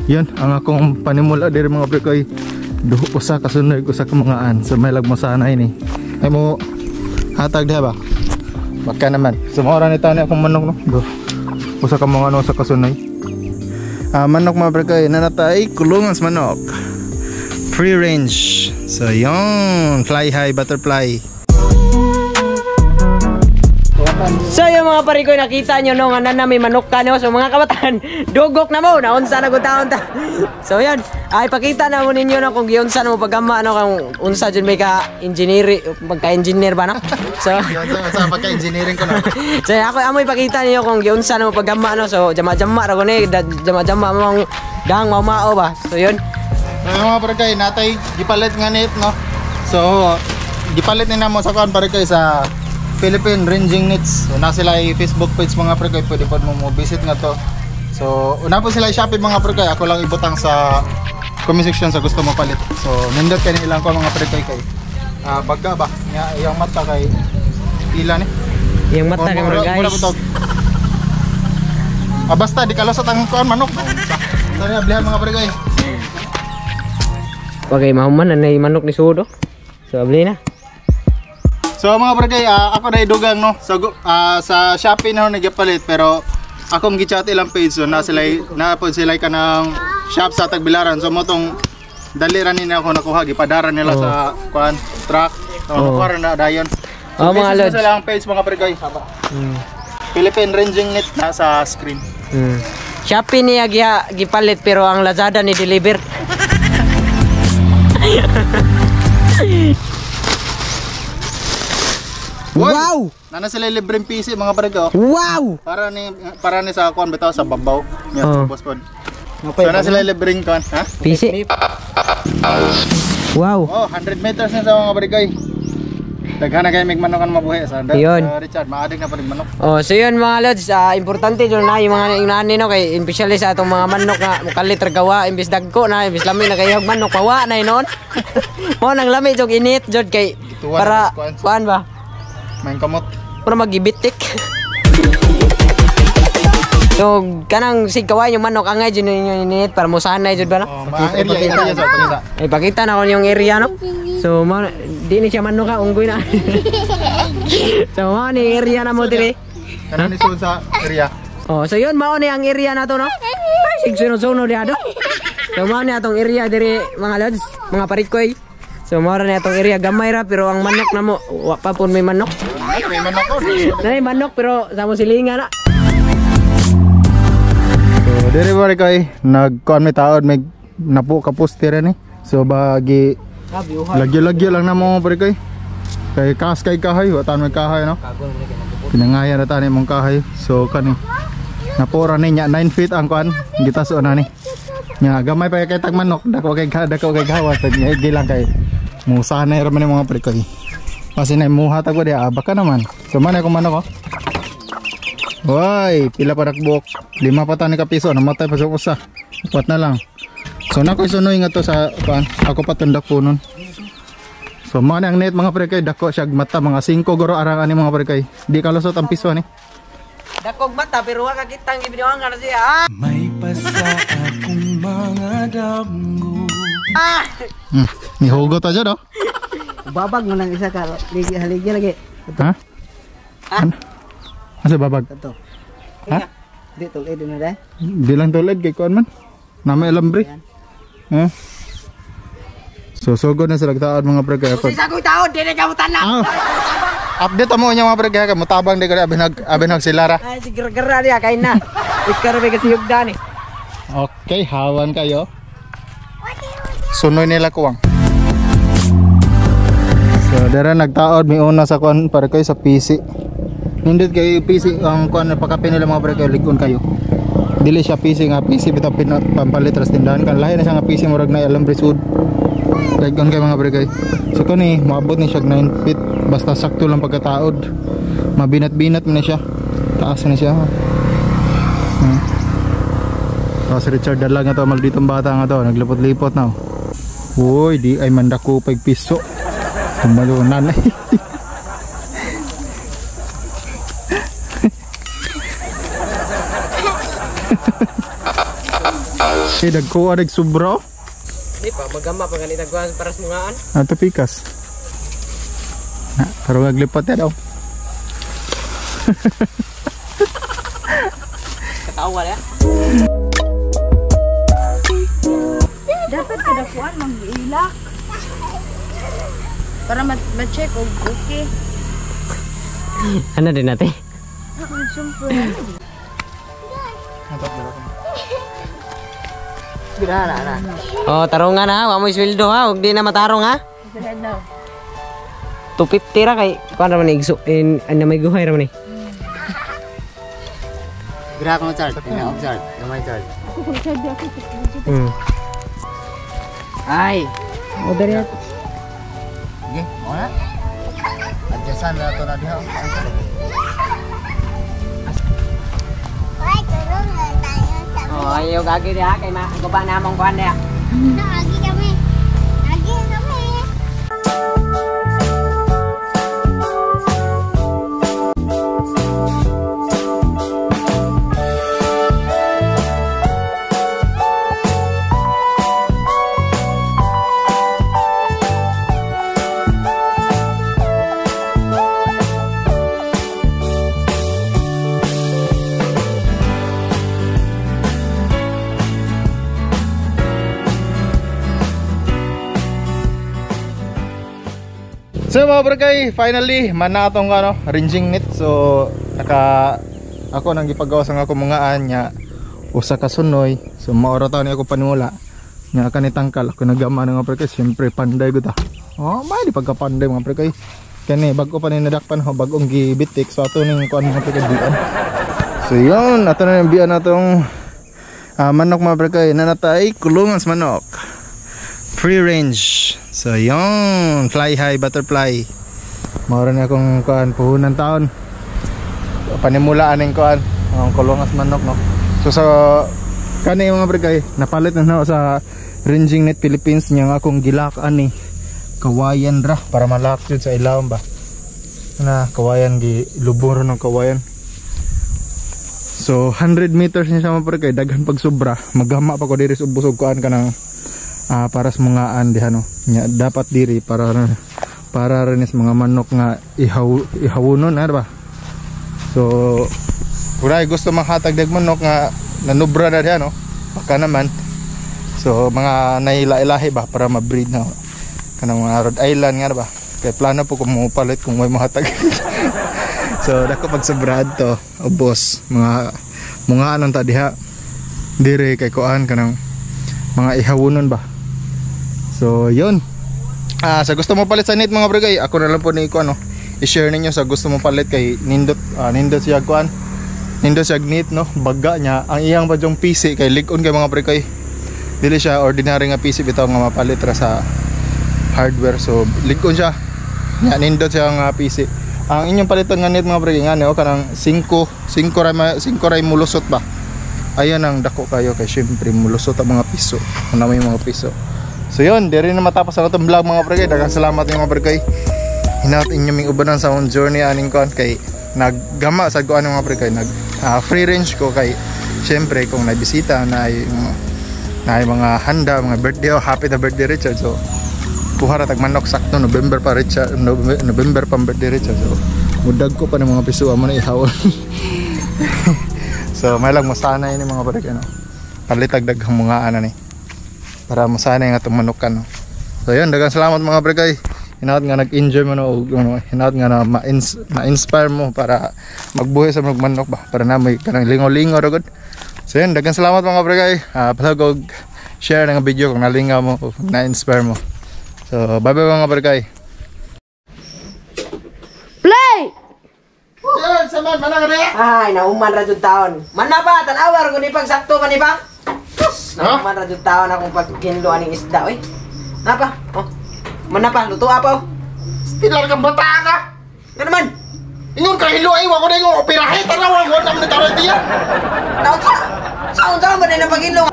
Yun ang akong panimula diri mga pre kay usa ka sunoy usa ka mga an so may lagmo sana ini ay mo hatag diha ba baka naman sumora ni tani akong manok no do usa ka mga ano sa kasunoy manok mga pre kay nanatay kulungan sa manok free range so yon fly high butterfly. So yung mga parikoy nakita nyo no nga na may manok ka no. So mga kabataan, dugok na mo na unsa na gutaon ta. So yan, ay pakita na mo ninyo no kung giunsa na mo pagama no kung unsa jud may ka engineer pagka-engineer ba no. So sa pagka-engineering ko no. So ako amoy pakita niyo kung giunsa na mo pagama no. So jama-jama ra ko ni jama-jama mo ang gang mao ba. So yun. Mga parikoy natay gipalit nga net no. So gipalit ni namo sa kon parikoy sa Philippine Ranging Nets. So na sila ay Facebook page mga pre kay pwede pod mo visit nga to. So una po sila Shopee mga pre kay ako lang ibutang sa comment section sa gusto mo palit. So nindot kani ilang ko mga pre kay bagga ba nya iyang mata kay pila ni. Yung mata kay mga guys. Basta di kalusot ang kuan manok. Sorry ablihan mga pre kay. Bagay mahuman na manok ni Sudo. So abli na. So mga pre ako na idugang no sa Shopee na nagapalit pero akong gichat ilang page so na pod sila kanang shop sa Tagbilaran so mo tong daliran nila ako nakuha gipadara nila sa kuan truck so nakuha na dayon so mga lods sila ang page mga pre Philippine Ranging Net na sa screen. Shopee niya gipalit pero ang Lazada ni deliver. Wow! Nana sila libreng PC mga pre ko. Wow! Para ni sa kuan bitaw sa babaw. Yan boss pod. So na sila libreng kuan, ha? PC. Wow. Oh, 100 meters na sa mga pre ko. Daghan na kay mig manokan mabuhi sa Richard, maadig na pa manok. Oh, so yun mga lods, importante jud na yung mga inani no kay especially sa atong mga manok nga mukalit ra gawa imbis dagko na imbis lami na kayog manok pawa na inon. Mo nang lami jog init jud kay para kuan ba? Main kamot para magibitik. So kanang sigkaway yung manok angay jud yung init para mo sanay jud ba na? Area sa pakita. Ipakita na ko yung area no. So di ni siya manok ka unggoy na. So mao ni area na mo dire. Kanang ni sa area. Oh, so yun mao ni ang area na to no. Sig suno dia do. So mao ni atong area dire mga lods, mga parikoy. So mao ni atong area gamay ra pero ang manok na mo wa pa pud may manok. May manok ko. Nay manok pero sa mo silinga na. So dire ba kay nagkuan may taod may napo ka poster ni. So bagi lagyo lang na mo pre kay kas kay kahay wa tan may kahay no. Pinangaya na tani mong kahay. So kani napora ni nya 9 feet ang kuan gitaso na ni. Nya gamay pa kay tag manok dako kay gawas nya gilang kay musanay ra man mga pre kay. Kasi na muhat ako dia baka naman. So man ako manok oh. Hoy, pila pa nakbuk. 5 pa tani ka piso namatay pa sa usa. 4 na lang. So nakoy sunoy nga to sa kuan. Ako patundak po nun. So man ang net mga pre kay dako siya mata mga 5 goro arang ani mga pre kay. Di kalusot ang piso ni. Dakog mata pero wa ka kitang gibiniwangan siya. May pasa akong mga damgo. Ni hugot aja do. Babag mo nang isa ka haligi lagi. Ha? Asa babag? Ito. Ha? Di tulid na dai. Di lang tulad kay kuan man. Nama elambre. Ha? So sugod na sila taon mga pre kay. Isa ko taon dili ka mutana. Update mo nya mga pre kay mutabang di ka abinag silara. Ay sigara dia kain na. Ikar be kasi yugdan ni. Okay, hawan kayo. Sunoy nila kuwang. So dara nagtaod mi una sa kuan para kay sa PC. Nindot kay PC ang kuan pakapin nila mga pre kay ligon kayo. Dili siya PC nga PC bitaw pampalit ras tindahan kan lahi na siya nga PC murag na alam resud. Ligon kay mga pre kay. So kani maabot ni siya 9 feet basta sakto lang pagkataod. Mabinat-binat man na siya. Taas na siya. Si Richard dala nga to malditong bata nga to naglipot-lipot na. Uy, di ay mandako 5 piso. Tumalunan. Dagko adag sobra. Di pa magama pa ganit nagkuhan para sa mungaan. Ato pikas. Na, pero naglipat ya daw. Katawa ya. Dapat kadakuan mag-ilak. Para ma-check og okay. Ano din natin? Siyempre. Oh, tarungan ha. Wa mo isweldo ha. Huwag di na matarong ha. 250 ra kay kuan ra man igso in ano may guhay ra man eh. Gra ko charge, ina-observe, may charge. Ay. O dari ako. Sige, mo na. Adjustan na to na diha. Oh, ayo gagi dia kay guba na among kuan dia. Lagi kami. Lagi kami. So mga barkay, finally man na atong ano, ringing net. So ako nang gipagawa sa ako mga anya usa ka sunoy. So maora taw ni ako panula. Nya kanitangkal ako nagama nga barkay, syempre panday gud ta. Oh, may di pagkapanday mga barkay. Kani bago pa ni nadakpan ho bagong gibitik. So ato ning kuan mga barkay dian. So yun, ato na yung biyan natong manok mga barkay. Nanatay kulungan sa manok. Free range. So yun, fly high butterfly. Mawala na akong kuan puhunan taon. Panimulaan ng kuan ang kulungas manok no. So sa kani mga barkay, napalit na sa Ringing Net Philippines nya akong gilakan ni kawayan ra para malak jud sa ilawom ba. Na kawayan gi lubong ng kawayan. So 100 meters niya sa mga barkay, daghan pag sobra. Magama pa ko diri sa busog kuan kanang para sa mga andihan no. Nya dapat diri para rin sa mga manok nga ihawunon na ba. So kuray gusto makahatag dag manok nga nanubra na diha no. Baka naman. So mga naila-ilahi ba para ma-breed na kanang mga Rhode Island nga ba. Kay plano po kung mupalit kung may mahatag. So dako pag sobrad to ubos mga anong ta diha dire kay kuan kanang mga ihawunon ba. So yun. Sa gusto mo palit sa net mga barkay, ako na lang po ni ko ano, i-share ninyo sa gusto mo palit kay nindot siya kuan. Nindot siya net no, baga niya. Ang iyang badyong PC kay lig-on kay mga barkay. Dili siya ordinary nga PC bitaw nga mapalit ra sa hardware. So lig-on siya. Nya nindot siya nga PC. Ang inyong paliton nga net mga barkay nga no, kanang 5 ray mulusot ba. Ayan ang dako kayo kay syempre mulusot ang mga piso. Ano may mga piso. So yun, diri na matapos ang itong vlog mga barkay. Daghang salamat mga barkay. Hinaot inyo ming ubanan sa akong journey aning kuan kay naggama sa kuan mga barkay. Free range ko kay syempre kung naibisita na mga handa, mga birthday o happy na birthday Richard. So kuha ra tag manok sakto November pa Richard, November pa birthday Richard. So mudag ko pa ng mga piso amo na ihawon. So may lang masanay ni mga barkay no. Palitag daghang mga ana ni. Para masanay nga itong manukan no? So yun, daghang salamat mga barkay. Hinaot nga nag-enjoy mo no, hinaot nga na ma-inspire mo para magbuhay sa manok ba, para na may kanang lingo-lingo ragod. So yun, daghang salamat mga barkay. Patag share ng video kung nalingaw mo o na-inspire mo. So bye bye mga barkay. Play! Saman manang re. Ay, nauman ra jud taon. Man na ba tan-awar kun ipagsakto man iba? Nauman ra jud taon akong pagkinlo aning isda oy. Napa? Oh. Man na pa luto apaw. Stilar kang bata ka. Ano naman? Ingon ka hilo ay wako na yung operahe tanaw wala mo na tawag diya. Naon sa? Saan ba na pagkinlo